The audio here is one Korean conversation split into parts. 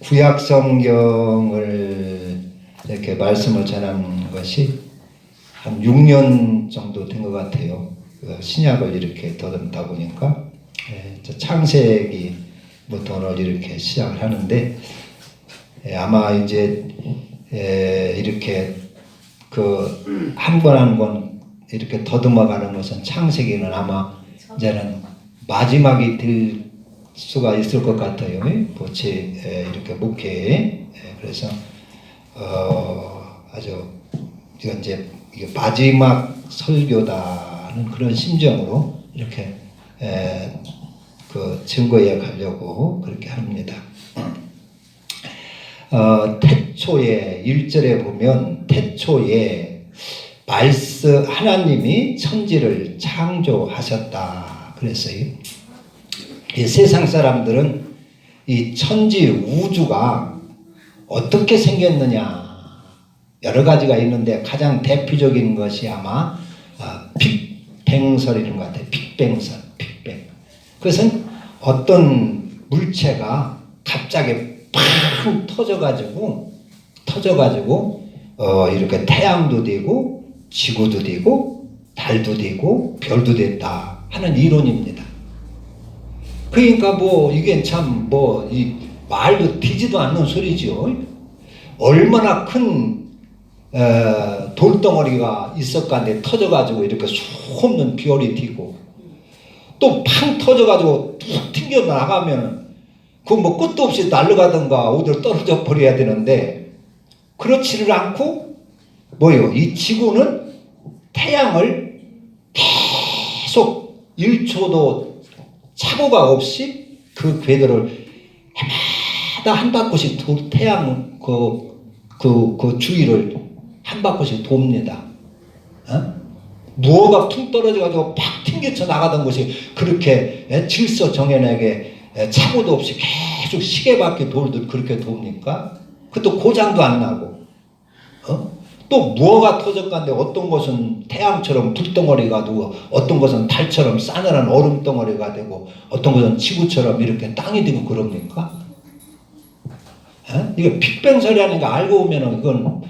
구약 성경을 이렇게 말씀을 전하는 것이 한 6년 정도 된 것 같아요. 신약을 이렇게 더듬다 보니까 창세기부터 오늘 이렇게 시작을 하는데 아마 이제 이렇게 그 한 권 한 권 이렇게 더듬어가는 것은 창세기는 아마 이제는 마지막이 될 수가 있을 것 같아요. 보치 이렇게 목회에. 그래서 아주 이제 마지막 설교다는 그런 심정으로 이렇게 그 증거해 가려고 그렇게 합니다. 태초에 1절에 보면 태초에 하나님이 천지를 창조하셨다 그랬어요. 이 세상 사람들은 이 천지 우주가 어떻게 생겼느냐 여러 가지가 있는데 가장 대표적인 것이 아마 빅뱅설인 것 같아요. 빅뱅설, 빅뱅. 그것은 어떤 물체가 갑자기 팡 터져가지고 이렇게 태양도 되고 지구도 되고 달도 되고 별도 됐다 하는 이론입니다. 그러니까 뭐 이게 참 뭐 이 말도 되지도 않는 소리죠. 얼마나 큰 돌덩어리가 있었간데 터져가지고 이렇게 수없는 별이 튀고 또 팡 터져가지고 툭 튕겨 나가면 그 뭐 끝도 없이 날아가든가 어디로 떨어져 버려야 되는데 그렇지를 않고 뭐요? 이 지구는 태양을 계속 1초도 착오가 없이 그 궤도를 해마다 한 바퀴씩 태양 그 주위를 한 바퀴씩 돕니다. 무어가 퉁 떨어져가지고 팍 튕겨쳐 나가던 것이 그렇게 질서 정연하게 착오도 없이 계속 시계바퀴 돌듯 그렇게 돕니까? 그것도 고장도 안 나고 또 무어가 터졌간데 어떤 것은 태양처럼 불덩어리가 되고 어떤 것은 달처럼 싸늘한 얼음덩어리가 되고 어떤 것은 지구처럼 이렇게 땅이 되고 그럽니까? 이게 빅뱅설이라는 거 알고 보면 이건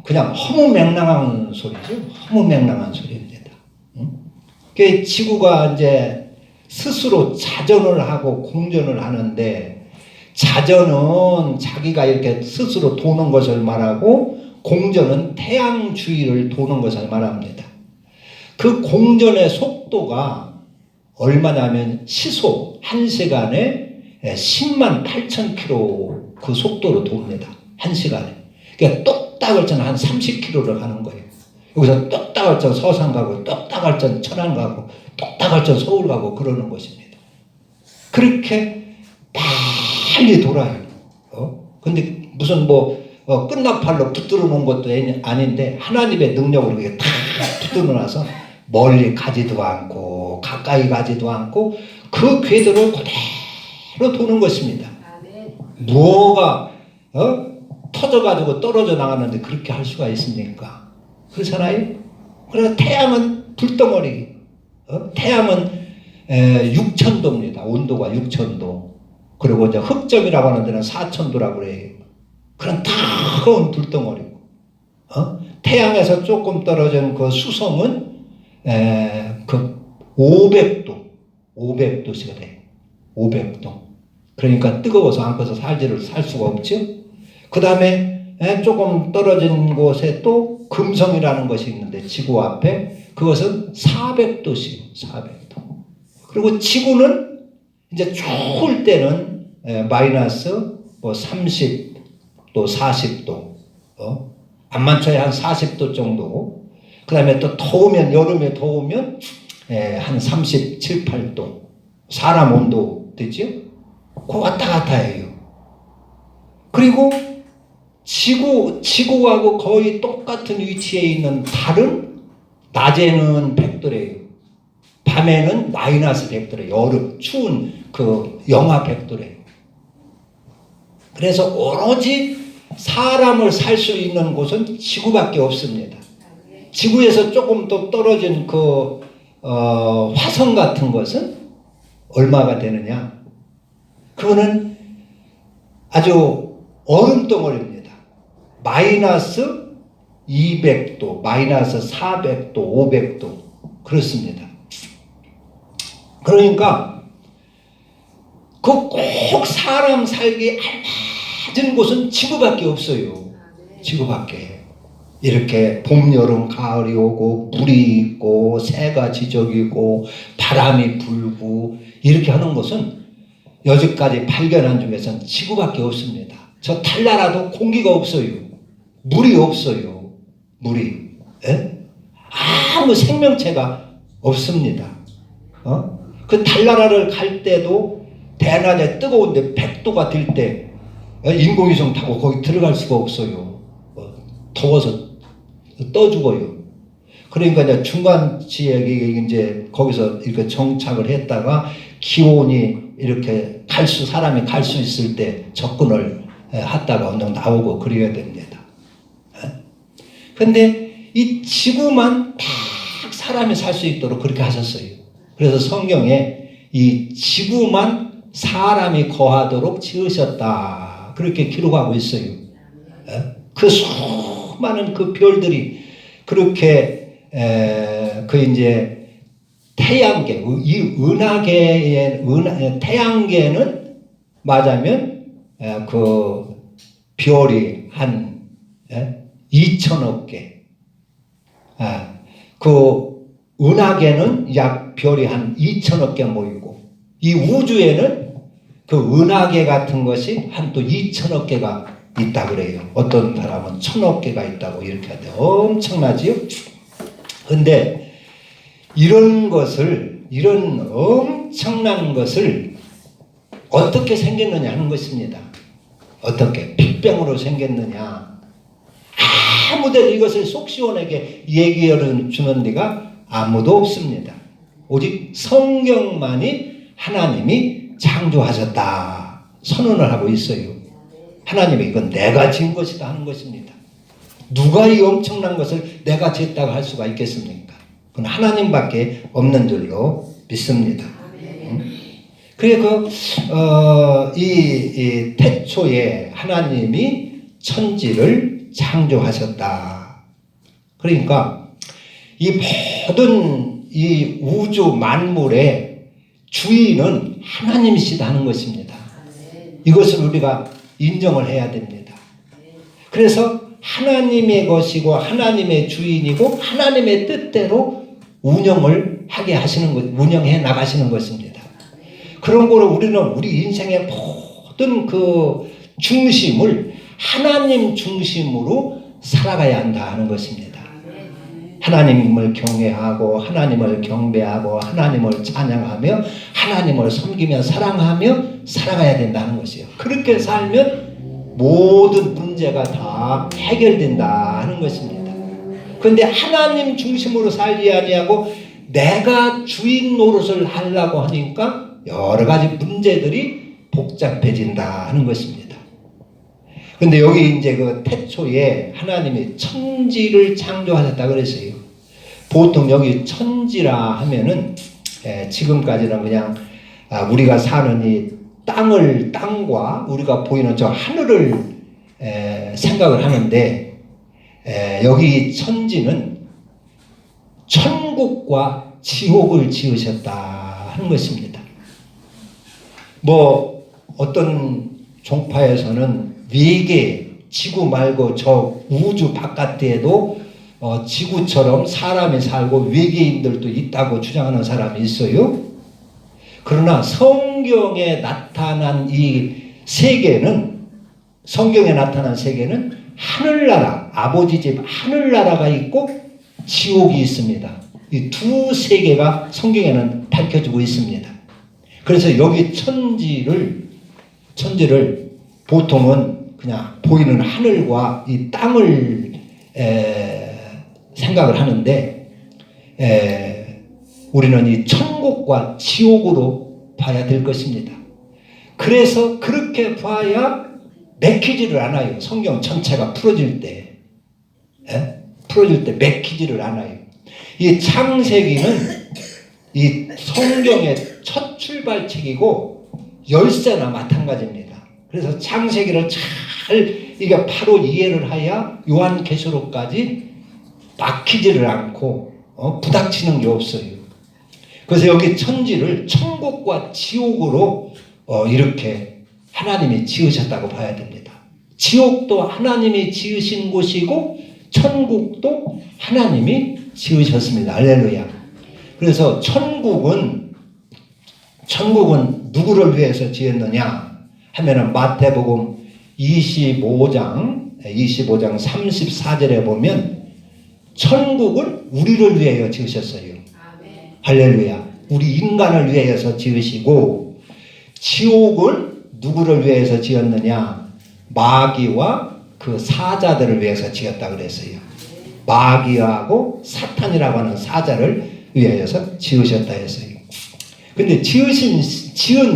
그냥 허무맹랑한 소리죠. 허무맹랑한 소리입니다. 그 지구가 이제 스스로 자전을 하고 공전을 하는데 자전은 자기가 이렇게 스스로 도는 것을 말하고 공전은 태양 주위를 도는 것을 말합니다. 그 공전의 속도가 얼마냐면 시속 1시간에 10만 8천 킬로 그 속도로 돕니다. 1시간에. 그러니까 똑딱을 전 한 30km를 가는 거예요. 여기서 똑딱을 전 서산 가고 똑딱을 전 천안 가고 똑딱을 전 서울 가고 그러는 것입니다. 그렇게 빨리 돌아요. 근데 무슨 끝나팔로 붙들어 놓은 것도 아닌데 하나님의 능력으로 그게 다 붙들어 놔서 멀리 가지도 않고 가까이 가지도 않고 그 궤도를 그대로 도는 것입니다. 무어가 터져가지고 떨어져 나가는데 그렇게 할 수가 있습니까? 그렇잖아요? 그래서 태양은 불덩어리, 태양은 6,000도입니다. 온도가 6,000도. 그리고 이제 흑점이라고 하는 데는 4,000도라고 그래요. 그런 뜨거운 불덩어리고, 태양에서 조금 떨어진 그 수성은 그 500도씩 돼요. 500도. 그러니까 뜨거워서 안고서 살 수가 없죠. 그 다음에 조금 떨어진 곳에 또 금성이라는 것이 있는데 지구 앞에 그것은 400도씩 400도. 그리고 지구는 이제 추울 때는 마이너스 30도 40도 안 많쳐야 한 40도 정도. 그 다음에 또 더우면 여름에 더우면 한 37, 8도 사람 온도 되죠. 그 왔다 갔다 해요. 그리고 지구하고 거의 똑같은 위치에 있는 달은 낮에는 100도래요. 밤에는 마이너스 100도래요. 여름, 추운 그 영하 100도래요. 그래서 오로지 사람을 살 수 있는 곳은 지구밖에 없습니다. 지구에서 조금 더 떨어진 그 화성 같은 것은 얼마가 되느냐? 그거는 아주 얼음 덩어리입니다. 마이너스 200도, 마이너스 400도, 500도 그렇습니다. 그러니까 그 꼭 사람 살기 알맞은 곳은 지구밖에 없어요. 지구밖에. 이렇게 봄, 여름, 가을이 오고 물이 있고 새가 지저귀고 바람이 불고 이렇게 하는 곳은 여지까지 발견한 중에서는 지구밖에 없습니다. 저 달나라도 공기가 없어요. 물이 없어요. 물이. 에? 아무 생명체가 없습니다. 그 달나라를 갈 때도 대낮에 뜨거운데 100도가 될 때 인공위성 타고 거기 들어갈 수가 없어요. 더워서 떠 죽어요. 그러니까 이제 중간 지역에 이제 거기서 이렇게 정착을 했다가 기온이 이렇게 사람이 갈 수 있을 때 접근을 하다가 어느 나오고 그래야 됩니다. 근데 이 지구만 딱 사람이 살 수 있도록 그렇게 하셨어요. 그래서 성경에 이 지구만 사람이 거하도록 지으셨다. 그렇게 기록하고 있어요. 그 수많은 그 별들이 그렇게 그 이제 태양계, 이 태양계는 맞으면 그 별이 한 2천억 개, 그 은하계는 약 별이 한 2천억 개 모이고 이 우주에는 그 은하계 같은 것이 한 또 2천억 개가 있다 그래요. 어떤 사람은 1,000억 개가 있다고 이렇게 하는데 엄청나지요? 근데 이런 엄청난 것을 어떻게 생겼느냐 하는 것입니다. 어떻게? 빅뱅으로 생겼느냐. 아무데도 이것을 속 시원하게 얘기해 주는 데가 아무도 없습니다. 오직 성경만이 하나님이 창조하셨다 선언을 하고 있어요. 하나님이 이건 내가 지은 것이다 하는 것입니다. 누가 이 엄청난 것을 내가 지었다고 할 수가 있겠습니까? 그건 하나님밖에 없는 줄로 믿습니다. 그리고 이 태초에 하나님이 천지를 창조하셨다. 그러니까 이 모든 이 우주 만물의 주인은 하나님이시다 하는 것입니다. 이것을 우리가 인정을 해야 됩니다. 그래서 하나님의 것이고 하나님의 주인이고 하나님의 뜻대로 운영을 하게 하시는 것, 운영해 나가시는 것입니다. 그런 거로 우리는 우리 인생의 모든 그 중심을 하나님 중심으로 살아가야 한다 하는 것입니다. 하나님을 경외하고 하나님을 경배하고 하나님을 찬양하며 하나님을 섬기며 사랑하며 살아가야 된다는 것이에요. 그렇게 살면 모든 문제가 다 해결된다 하는 것입니다. 그런데 하나님 중심으로 살지 아니하고 내가 주인 노릇을 하려고 하니까 여러 가지 문제들이 복잡해진다 하는 것입니다. 근데 여기 이제 그 태초에 하나님이 천지를 창조하셨다 그랬어요. 보통 여기 천지라 하면은 지금까지는 그냥 우리가 사는 이 땅과 우리가 보이는 저 하늘을 생각을 하는데 여기 천지는 천국과 지옥을 지으셨다 하는 것입니다. 뭐 어떤 종파에서는 외계 지구 말고 저 우주 바깥에도 지구처럼 사람이 살고 외계인들도 있다고 주장하는 사람이 있어요. 그러나 성경에 나타난 이 세계는 하늘나라, 아버지 집 하늘나라가 있고 지옥이 있습니다. 이 두 세계가 성경에는 밝혀지고 있습니다. 그래서 여기 천지를 보통은 그냥 보이는 하늘과 이 땅을 생각을 하는데 우리는 이 천국과 지옥으로 봐야 될 것입니다. 그래서 그렇게 봐야 맥히지를 않아요. 성경 전체가 풀어질 때 맥히지를 않아요. 이 창세기는 이 성경의 첫 출발책이고 열쇠나 마찬가지입니다. 그래서 창세기를 잘 이게 바로 이해를 해야 요한계시록까지 막히지를 않고 부닥치는 게 없어요. 그래서 여기 천지를 천국과 지옥으로 이렇게 하나님이 지으셨다고 봐야 됩니다. 지옥도 하나님이 지으신 곳이고 천국도 하나님이 지으셨습니다. 할렐루야. 그래서 천국은 누구를 위해서 지었느냐 하면은 마태복음 25장 34절에 보면 천국은 우리를 위하여 지으셨어요. 아멘. 할렐루야. 우리 인간을 위해서 지으시고, 지옥은 누구를 위해서 지었느냐? 마귀와 그 사자들을 위해서 지었다 그랬어요. 마귀하고 사탄이라고 하는 사자를 위하여서 지으셨다 했어요. 근데 지은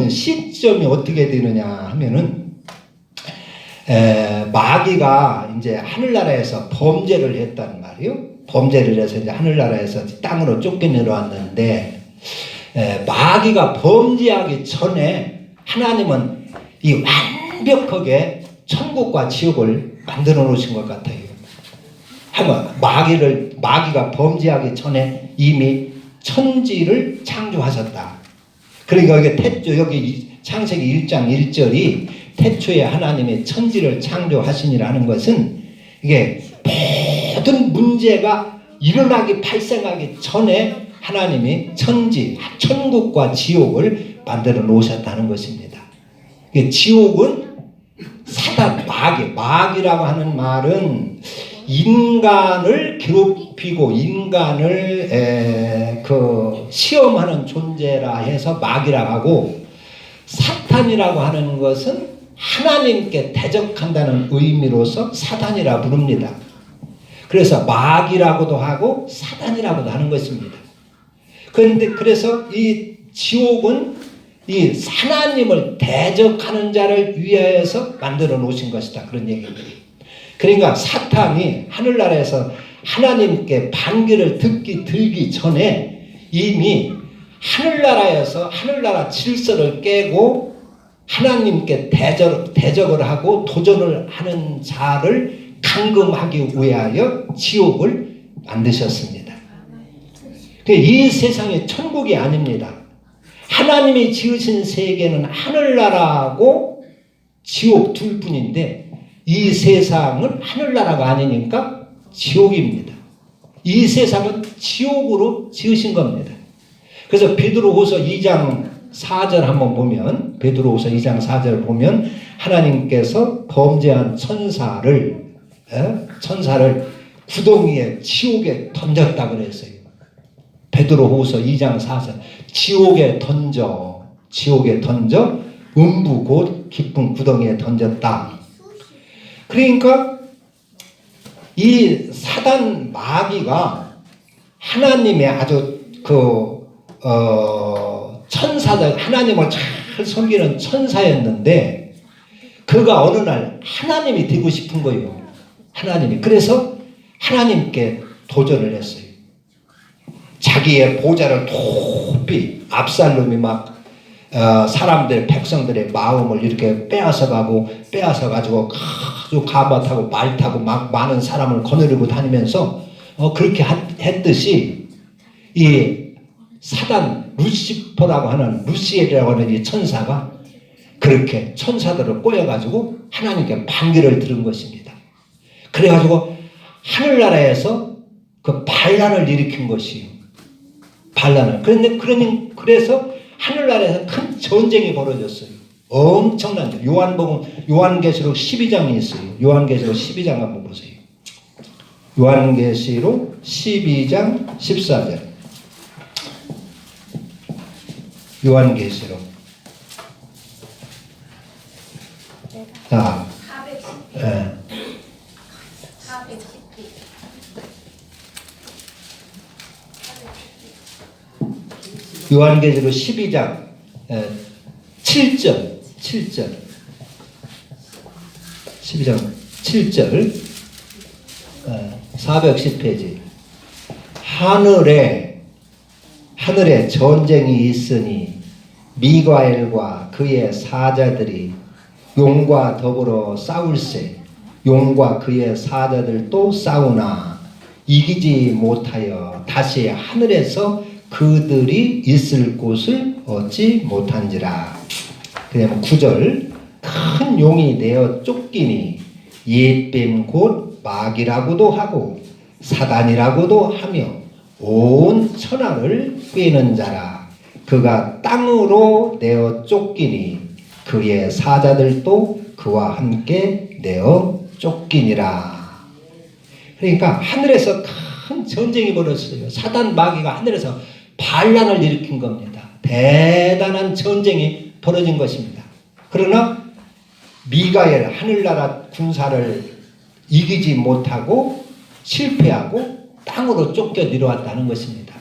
시점이 어떻게 되느냐 하면은 마귀가 이제 하늘나라에서 범죄를 했단 말이에요. 범죄를 해서 이제 하늘나라에서 땅으로 쫓겨내려왔는데, 마귀가 범죄하기 전에 하나님은 이 완벽하게 천국과 지옥을 만들어 놓으신 것 같아요. 마귀가 범죄하기 전에 이미 천지를 창조하셨다. 그러니까 여기 창세기 1장 1절이 태초에 하나님이 천지를 창조하시니라는 것은 이게 모든 문제가 발생하기 전에 하나님이 천국과 지옥을 만들어 놓으셨다는 것입니다. 지옥은 사단, 마귀라고 하는 말은 인간을 괴롭히고 인간을 시험하는 존재라 해서 마귀라고 하고, 사탄이라고 하는 것은 하나님께 대적한다는 의미로서 사단이라 부릅니다. 그래서 마귀라고도 하고 사단이라고도 하는 것입니다. 그래서 이 지옥은 이 하나님을 대적하는 자를 위하여서 만들어 놓으신 것이다, 그런 얘기입니다. 그러니까 사탄이 하늘나라에서 하나님께 반기를 들기 전에 이미 하늘나라에서 하늘나라 질서를 깨고 하나님께 대적을 하고 도전을 하는 자를 감금하기 위하여 지옥을 만드셨습니다. 이 세상이 천국이 아닙니다. 하나님이 지으신 세계는 하늘나라하고 지옥 둘뿐인데, 이 세상은 하늘나라가 아니니까 지옥입니다. 이 세상은 지옥으로 지으신 겁니다. 그래서 베드로후서 2장 4절 한번 보면, 베드로후서 2장 4절 보면 하나님께서 범죄한 천사를 구덩이에 지옥에 던졌다 그랬어요. 베드로후서 2장 4절, 지옥에 던져 음부 곧 깊은 구덩이에 던졌다. 그러니까 이 사단 마귀가 하나님의 아주 천사들, 하나님을 잘 섬기는 천사였는데, 그가 어느 날 하나님이 되고 싶은 거예요. 그래서 하나님께 도전을 했어요. 자기의 보좌를 높이, 압살롬이 막 백성들의 마음을 이렇게 빼앗아가지고 아주 가마타고 말 타고 막 많은 사람을 거느리고 다니면서 그렇게 했듯이 이 사단 루시퍼라고 하는, 루시엘이라고 하는 이 천사가 그렇게 천사들을 꼬여가지고 하나님께 반기를 들은 것입니다. 그래가지고 하늘나라에서 그 반란을 일으킨 것이에요. 그래서 하늘나라에서 큰 전쟁이 벌어졌어요. 엄청난 요한계시록 12장이 있어요. 요한계시록 12장 한번 보세요. 요한계시록 12장 14절. 요한계시록. 자, 요한계시록 12장 7절 12장 7절 410페이지. 하늘에 전쟁이 있으니 미가엘과 그의 사자들이 용과 더불어 싸울세. 용과 그의 사자들도 싸우나 이기지 못하여 다시 하늘에서 그들이 있을 곳을 얻지 못한지라. 그다음 9절. 큰 용이 내어 쫓기니 옛뱀 곧 마귀라고도 하고 사단이라고도 하며 온 천하를 꿰는 자라. 그가 땅으로 내어 쫓기니 그의 사자들도 그와 함께 내어 쫓기니라. 그러니까 하늘에서 큰 전쟁이 벌어졌어요. 사단 마귀가 하늘에서 반란을 일으킨 겁니다. 대단한 전쟁이 벌어진 것입니다. 그러나 미가엘 하늘나라 군사를 이기지 못하고 실패하고 땅으로 쫓겨 내려왔다는 것입니다.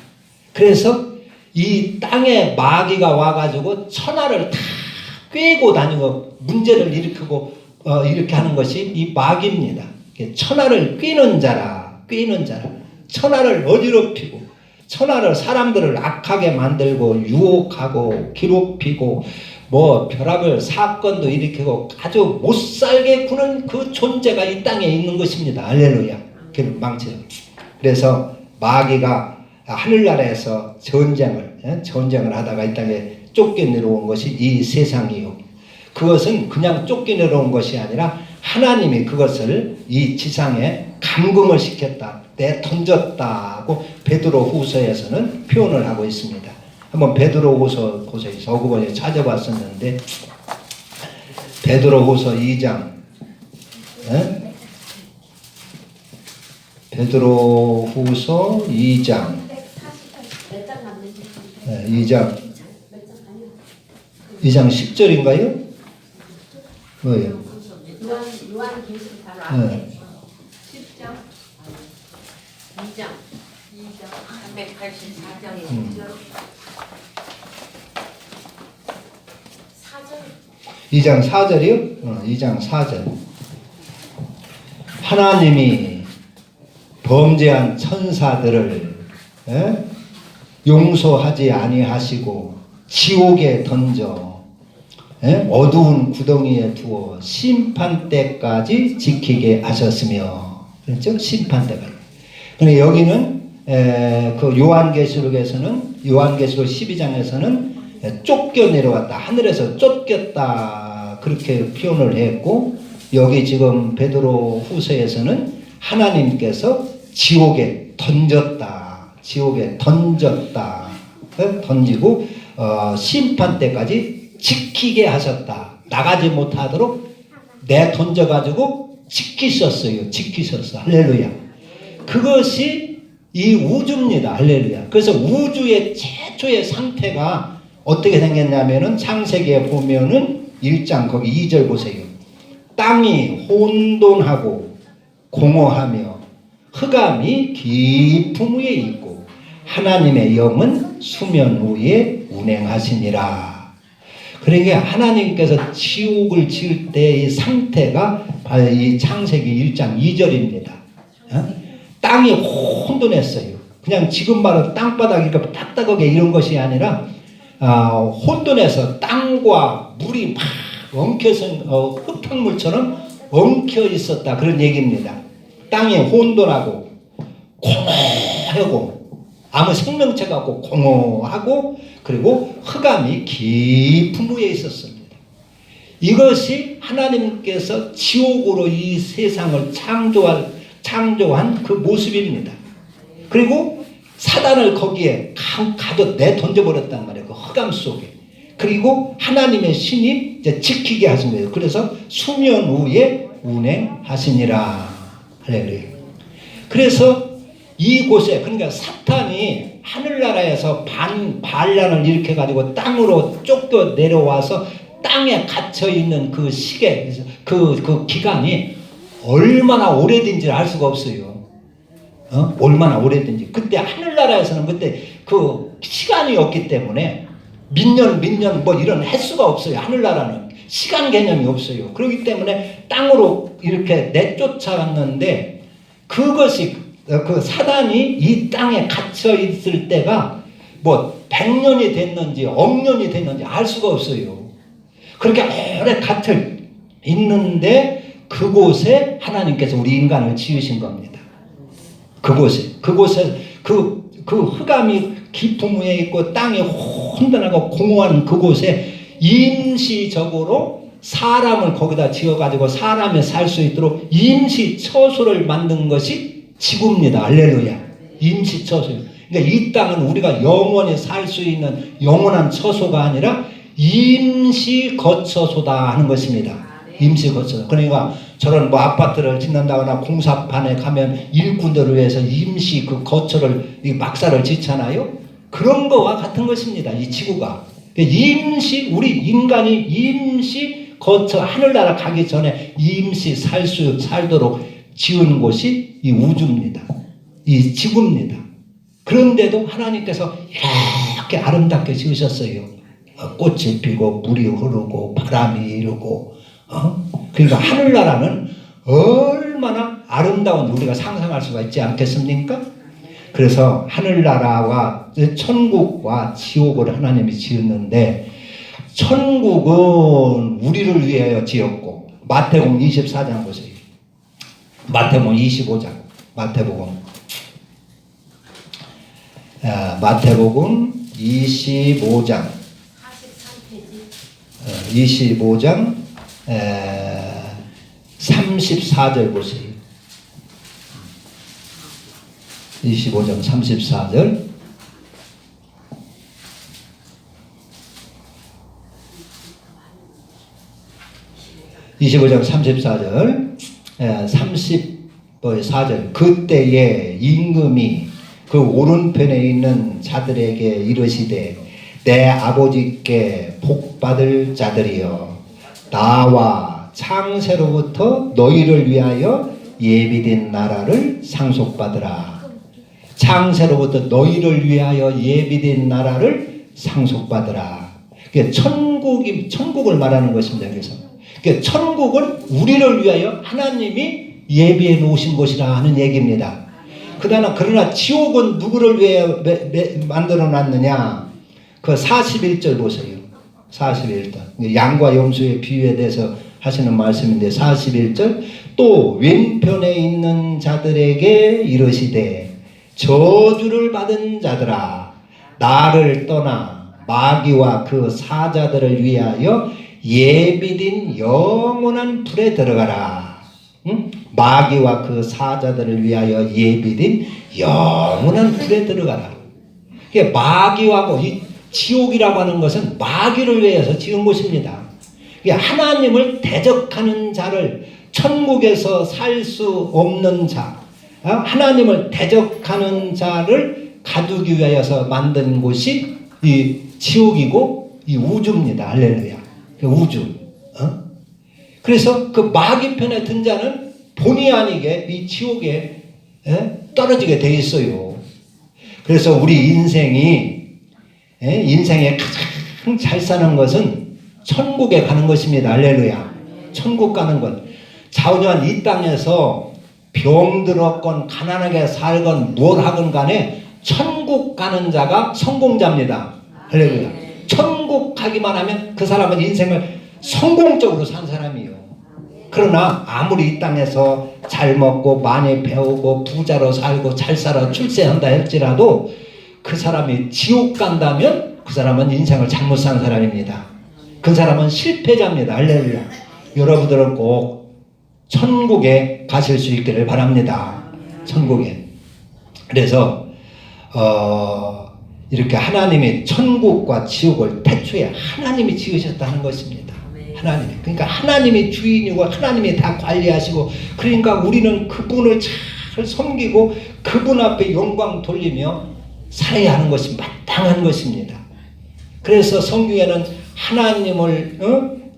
그래서 이 땅에 마귀가 와가지고 천하를 다 꿰고 다니고 문제를 일으키고 이렇게 하는 것이 이 마귀입니다. 천하를 꿰는 자라, 꿰는 자라. 천하를 어지럽히고 천하를 사람들을 악하게 만들고 유혹하고 괴롭히고 뭐 별의별 사건도 일으키고 아주 못살게 구는 그 존재가 이 땅에 있는 것입니다. 할렐루야. 그 망치죠. 그래서 마귀가 하늘나라에서 전쟁을 하다가 이 땅에 쫓겨내려온 것이 이 세상이요. 그것은 그냥 쫓겨내려온 것이 아니라 하나님이 그것을 이 지상에 감금을 시켰다, 내던졌다고 베드로후서에서는 표현을 하고 있습니다. 한번 베드로후서 보세요. 저번에 찾아봤었는데 베드로후서 2장 베드로후서 2장 2장 10절인가요? 뭐예요? 요한계시록 바로 앞에 10장 2장 384장에 2장 4절이요? 2장 4절. 하나님이 범죄한 천사들을 용서하지 아니하시고 지옥에 던져 어두운 구덩이에 두어 심판 때까지 지키게 하셨으며, 그렇죠? 심판 때까지. 근데 여기는 그 요한계시록에서는 요한계시록 12장에서는 쫓겨 내려왔다, 하늘에서 쫓겼다 그렇게 표현을 했고, 여기 지금 베드로 후서에서는 하나님께서 지옥에 던졌다, 지옥에 던졌다, 던지고 심판 때까지 지키게 하셨다. 나가지 못하도록 내 던져가지고 지키셨어요. 지키셨어. 할렐루야. 그것이 이 우주입니다. 할렐루야. 그래서 우주의 최초의 상태가 어떻게 생겼냐면은 창세기에 보면은 1장 거기 2절 보세요. 땅이 혼돈하고 공허하며 흑암이 깊음 위에 있고 하나님의 영은 수면 위에 운행하시니라. 그러니까 하나님께서 지옥을 지을 때의 상태가 바로 이 창세기 1장 2절입니다. 땅이 혼돈했어요. 그냥 지금 말은 땅바닥이 딱딱하게 이런 것이 아니라 혼돈해서 땅과 물이 막 엉켜서 흙탕물처럼 엉켜 있었다, 그런 얘기입니다. 땅이 혼돈하고 공허하고 아무 생명체가 없고 공허하고 그리고 흑암이 깊은 위에 있었습니다. 이것이 하나님께서 지옥으로 이 세상을 창조한 그 모습입니다. 그리고 사단을 거기에 가득 내던져버렸단 말이에요. 그 흑암 속에. 그리고 하나님의 신이 이제 지키게 하신 거예요. 그래서 수면 위에 운행하시니라. 할렐루야. 그래서 이곳에, 그러니까 사탄이 하늘나라에서 반란을 일으켜가지고 땅으로 쫓겨 내려와서 땅에 갇혀있는 그 시계, 그 기간이 얼마나 오래된지를 알 수가 없어요. 얼마나 오래된지. 그때 하늘나라에서는 그때 그 시간이 없기 때문에 민년 뭐 이런 횟수가 없어요. 하늘나라는 시간 개념이 없어요. 그렇기 때문에 땅으로 이렇게 내쫓아갔는데 그것이 그 사단이 이 땅에 갇혀 있을 때가 뭐 100년이 됐는지 억년이 됐는지 알 수가 없어요. 그렇게 오래 있는데 그곳에 하나님께서 우리 인간을 지으신 겁니다. 그곳에 그 흑암이 깊은 위에 있고 땅이 혼돈하고 공허한 그곳에 임시적으로 사람을 거기다 지어가지고 사람이 살 수 있도록 임시 처소를 만든 것이 지구입니다. 할렐루야. 임시 처소. 그러니까 이 땅은 우리가 영원히 살 수 있는 영원한 처소가 아니라 임시 거처소다 하는 것입니다. 임시 거처소. 그러니까 저런 뭐 아파트를 짓는다거나 공사판에 가면 일꾼들을 위해서 임시 그 거처를 막사를 짓잖아요. 그런 거와 같은 것입니다. 이 지구가. 임시 우리 인간이 임시 거처 하늘나라 가기 전에 임시 살도록 지은 곳이 이 우주입니다. 이 지구입니다. 그런데도 하나님께서 이렇게 아름답게 지으셨어요. 꽃이 피고 물이 흐르고 바람이 이르고 그러니까 하늘나라는 얼마나 아름다운 우리가 상상할 수가 있지 않겠습니까? 그래서 하늘나라와 천국과 지옥을 하나님이 지었는데 천국은 우리를 위하여 지었고 마태복음 24장 보세요. 마태복음 25장 마태복음 25장 25장 34절 보세요. 25장 34절. 예, 34절. 그때에 임금이 그 오른편에 있는 자들에게 이르시되 내 아버지께 복받을 자들이여 나와 창세로부터 너희를 위하여 예비된 나라를 상속받으라. 창세로부터 너희를 위하여 예비된 나라를 상속받으라. 그게 천국을 말하는 것입니다. 그래서 천국은 우리를 위하여 하나님이 예비해 놓으신 것이라 하는 얘기입니다. 그러나 지옥은 누구를 위해 만들어 놨느냐? 그 41절 보세요. 41절. 양과 염소의 비유에 대해서 하시는 말씀인데 41절. 또 왼편에 있는 자들에게 이르시되 저주를 받은 자들아 나를 떠나 마귀와 그 사자들을 위하여 예비된 영원한 불에 들어가라. 응? 마귀와 그 사자들을 위하여 예비된 영원한 불에 들어가라. 마귀하고 이 지옥이라고 하는 것은 마귀를 위해서 지은 곳입니다. 하나님을 대적하는 자를 천국에서 살 수 없는 자, 하나님을 대적하는 자를 가두기 위하여서 만든 곳이 이 지옥이고 이 우주입니다. 할렐루야. 우주. 그래서 그 마귀 편에 든 자는 본의 아니게 이 지옥에 떨어지게 돼 있어요. 그래서 우리 인생에 가장 잘 사는 것은 천국에 가는 것입니다. 할렐루야. 천국 가는 것. 자우지만 이 땅에서 병들었건 가난하게 살건 뭘 하건 간에 천국 가는 자가 성공자입니다. 할렐루야. 천국 가기만 하면 그 사람은 인생을 성공적으로 산 사람이에요. 그러나 아무리 이 땅에서 잘 먹고 많이 배우고 부자로 살고 잘 살아 출세한다 할지라도 그 사람이 지옥 간다면 그 사람은 인생을 잘못 산 사람입니다. 그 사람은 실패자입니다. 할렐루야. 여러분들은 꼭 천국에 가실 수 있기를 바랍니다. 천국에. 그래서 이렇게 하나님이 천국과 지옥을 태초에 하나님이 지으셨다는 것입니다. 하나님이. 그러니까 하나님이 주인이고 하나님이 다 관리하시고 그러니까 우리는 그분을 잘 섬기고 그분 앞에 영광 돌리며 살아야 하는 것이 마땅한 것입니다. 그래서 성경에는 하나님을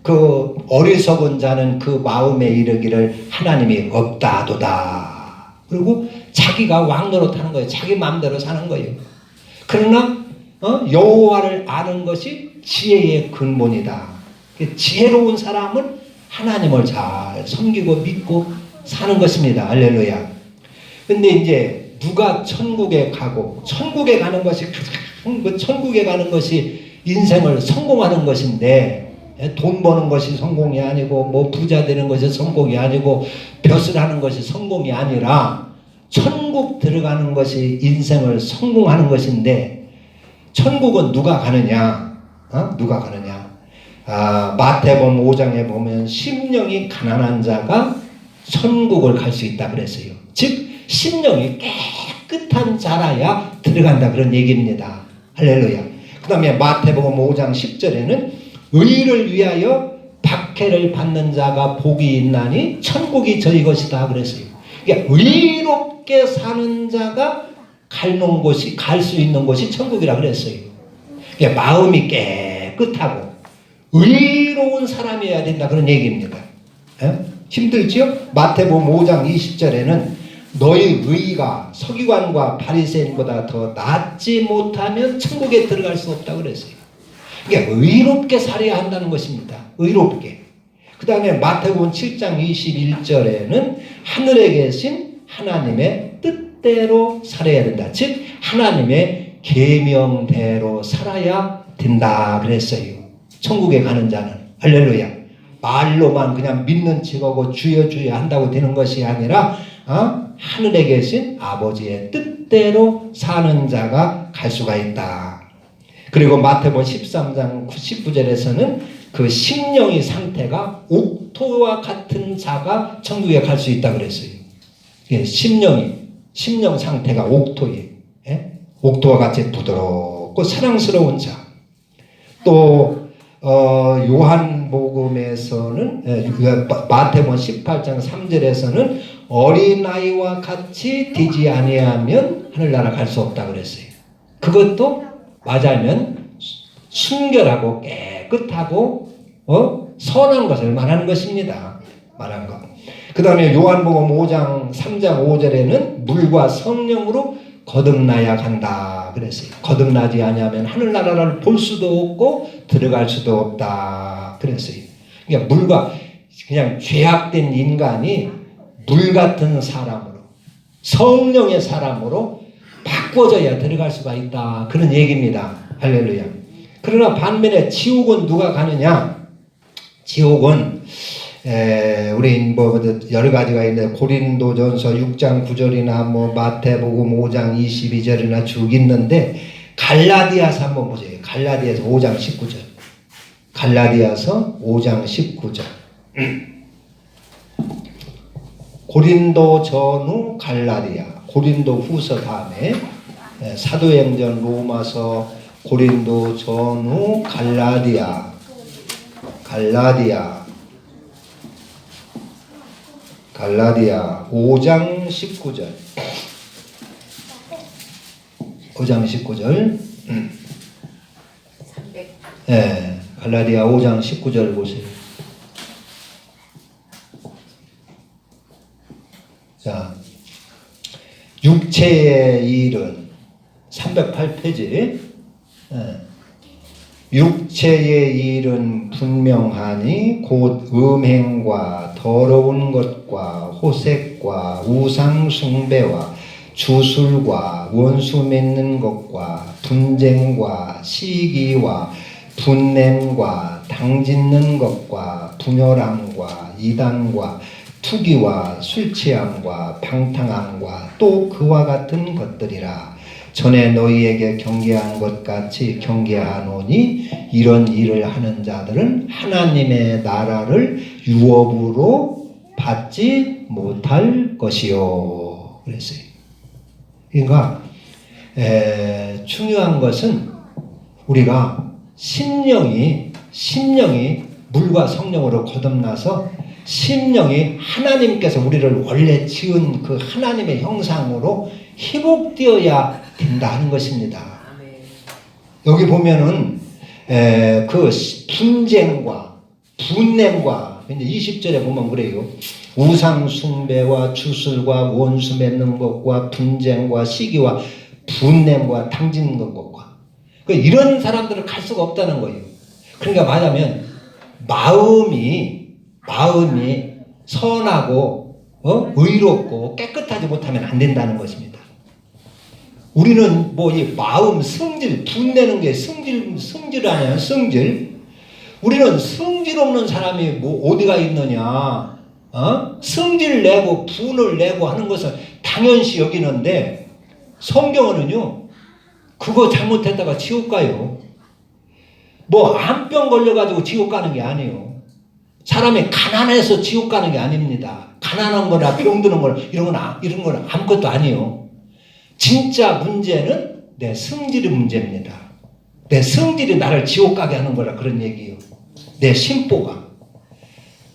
그 어리석은 자는 그 마음에 이르기를 하나님이 없다도다. 그리고 자기가 왕노릇하는 거예요. 자기 마음대로 사는 거예요. 그러나 여호와를 아는 것이 지혜의 근본이다. 지혜로운 사람은 하나님을 잘 섬기고 믿고 사는 것입니다. 할렐루야. 근데 이제 누가 천국에 가고 천국에 가는 것이 천국에 가는 것이 인생을 성공하는 것인데 돈 버는 것이 성공이 아니고 뭐 부자 되는 것이 성공이 아니고 벼슬 하는 것이 성공이 아니라 천국 들어가는 것이 인생을 성공하는 것인데 천국은 누가 가느냐? 누가 가느냐? 마태복음 5장에 보면 심령이 가난한 자가 천국을 갈 수 있다 그랬어요. 즉 심령이 깨끗한 자라야 들어간다 그런 얘기입니다. 할렐루야. 그 다음에 마태복음 5장 10절에는 의를 위하여 박해를 받는 자가 복이 있나니 천국이 저희 것이다 그랬어요. 그러니까 의롭게 사는 자가 갈 수 있는 곳이 천국이라 그랬어요. 그러니까 마음이 깨끗하고 의로운 사람이어야 된다 그런 얘기입니다. 힘들지요? 마태복음 5장 20절에는 너희 의가 서기관과 바리새인보다 더 낫지 못하면 천국에 들어갈 수 없다 그랬어요. 그러니까 의롭게 살아야 한다는 것입니다. 의롭게. 그 다음에 마태복음 7장 21절에는 하늘에 계신 하나님의 뜻대로 살아야 된다. 즉 하나님의 계명대로 살아야 된다 그랬어요. 천국에 가는 자는. 할렐루야. 말로만 그냥 믿는 척하고 주여 주여 한다고 되는 것이 아니라 하늘에 계신 아버지의 뜻대로 사는 자가 갈 수가 있다. 그리고 마태복음 13장 19절에서는 그 심령의 상태가 옥토와 같은 자가 천국에 갈 수 있다 그랬어요. 심령 상태가 옥토에, 옥토와 같이 부드럽고 사랑스러운 자. 또 요한복음에서는 마태복음 18장 3절에서는 어린아이와 같이 되지 아니하면 하늘나라 갈 수 없다 그랬어요. 그것도 맞으면 순결하고 깨끗하고 선한 것을 말하는 것입니다. 말한 것. 그 다음에 요한복음 5장 3장 5절에는 물과 성령으로 거듭나야 간다 그랬어요. 거듭나지 아니하면 하늘나라를 볼 수도 없고 들어갈 수도 없다 그랬어요. 그러니까 물과 그냥 죄악된 인간이 물 같은 사람으로 성령의 사람으로 바꿔져야 들어갈 수가 있다 그런 얘기입니다. 할렐루야. 그러나 반면에 지옥은 누가 가느냐? 지옥은 우리 뭐 여러 가지가 있는데 고린도전서 6장 9절이나 뭐 마태복음 5장 22절이나 쭉 있는데 갈라디아서 한번 보세요. 갈라디아서 5장 19절. 갈라디아서 5장 19절. 고린도 전후 갈라디아, 고린도 후서 다음에 사도행전 로마서 고린도 전후 갈라디아 5장 19절. 5장 19절. 갈라디아 5장 19절 보세요. 자, 육체의 일은 308페이지. 육체의 일은 분명하니 곧 음행과 더러운 것과 호색과 우상 숭배와 주술과 원수 맺는 것과 분쟁과 시기와 분냄과 당짓는 것과 분열함과 이단과 투기와 술취함과 방탕함과 또 그와 같은 것들이라. 전에 너희에게 경계한 것 같이 경계하노니 이런 일을 하는 자들은 하나님의 나라를 유업으로 받지 못할 것이요 그랬어요. 그러니까 중요한 것은 우리가 심령이 물과 성령으로 거듭나서 심령이 하나님께서 우리를 원래 지은 그 하나님의 형상으로 회복되어야 된다는 것입니다. 여기 보면은 그 분쟁과 분냄과 이제 20절에 보면 그래요. 우상 숭배와 주술과 원수 맺는 것과 분쟁과 시기와 분냄과 당짓는 것과 이런 사람들은 갈 수가 없다는 거예요. 그러니까 말하면 마음이 선하고 의롭고 깨끗하지 못하면 안 된다는 것입니다. 우리는 뭐 이 마음 성질 분내는 게 성질 아니야. 성질. 우리는 성질 없는 사람이 뭐 어디가 있느냐? 성질 내고 분을 내고 하는 것을 당연시 여기는데 성경은요 그거 잘못했다가 지옥 가요. 뭐 암병 걸려가지고 지옥 가는 게 아니에요. 사람이 가난해서 지옥 가는 게 아닙니다. 가난한 거나 병드는 거나 이런 건 아무것도 아니에요. 진짜 문제는 내 성질의 문제입니다. 내 성질이 나를 지옥 가게 하는 거라 그런 얘기예요. 내 심보가.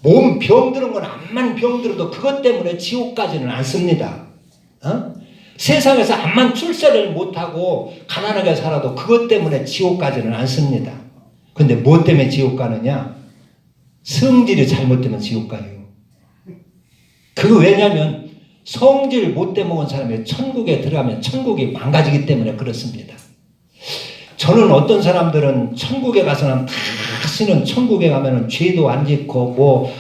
몸 병드는 건 암만 병들어도 그것 때문에 지옥 가지는 않습니다. 세상에서 암만 출세를 못하고 가난하게 살아도 그것 때문에 지옥 가지는 않습니다. 근데 뭐 때문에 지옥 가느냐? 성질이 잘못되면 지옥 가요. 그거 왜냐면 성질 못돼 먹은 사람이 천국에 들어가면 천국이 망가지기 때문에 그렇습니다. 저는 어떤 사람들은 천국에 가서는 다시는 천국에 가면은 죄도 안 짓고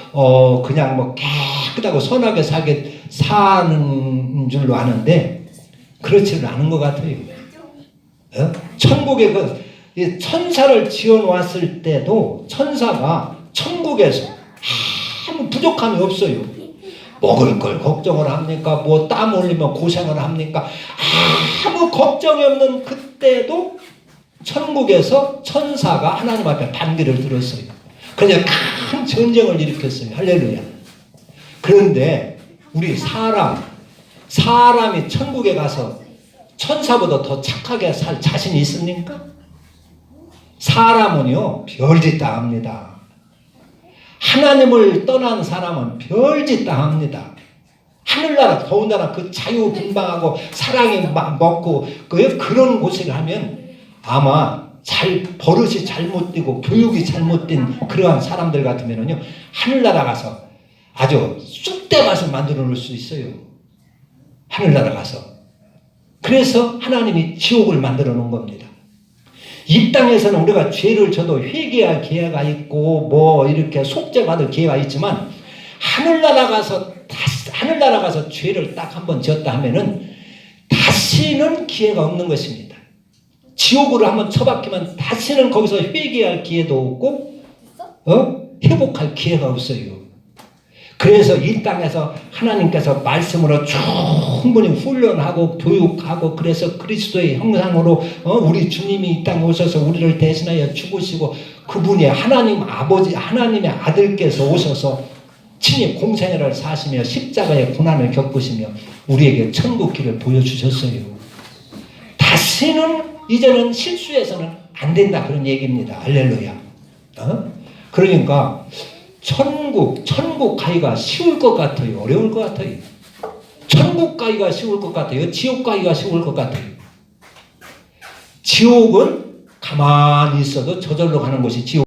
그냥 뭐 깨끗하고 선하게 사는 줄로 아는데 그렇지는 않은 것 같아요. 천국에 이 천사를 지어놓았을 때도 천사가 천국에서 아무 부족함이 없어요. 먹을 걸 걱정을 합니까? 뭐 땀 흘리면 고생을 합니까? 아무 걱정이 없는 그때도 천국에서 천사가 하나님 앞에 반기를 들었어요. 그래서 큰 전쟁을 일으켰어요. 할렐루야. 그런데 우리 사람이 천국에 가서 천사보다 더 착하게 살 자신이 있습니까? 사람은요 별짓 다 합니다. 하나님을 떠난 사람은 별짓 다 합니다. 하늘나라 더군다나 그 자유분방하고 사랑이 먹고 그런 곳에 가면 아마 버릇이 잘못되고 교육이 잘못된 그러한 사람들 같으면요 하늘나라 가서 아주 쑥대밭을 만들어 놓을 수 있어요. 하늘나라 가서. 그래서 하나님이 지옥을 만들어 놓은 겁니다. 이 땅에서는 우리가 죄를 져도 회개할 기회가 있고 뭐 이렇게 속죄받을 기회가 있지만 하늘나라 가서 죄를 딱 한번 지었다 하면은 다시는 기회가 없는 것입니다. 지옥으로 한번 처박히면 다시는 거기서 회개할 기회도 없고 회복할 기회가 없어요. 그래서 이 땅에서 하나님께서 말씀으로 충분히 훈련하고 교육하고 그래서 그리스도의 형상으로 우리 주님이 이 땅에 오셔서 우리를 대신하여 죽으시고 그분이 하나님 아버지 하나님의 아들께서 오셔서 친히 공생애를 사시며 십자가의 고난을 겪으시며 우리에게 천국 길을 보여주셨어요. 다시는 이제는 실수해서는 안 된다 그런 얘기입니다. 할렐루야. 그러니까 천국 가기가 쉬울 것 같아요? 어려울 것 같아요? 천국 가기가 쉬울 것 같아요? 지옥 가기가 쉬울 것 같아요? 지옥은 가만히 있어도 저절로 가는 곳이 지옥.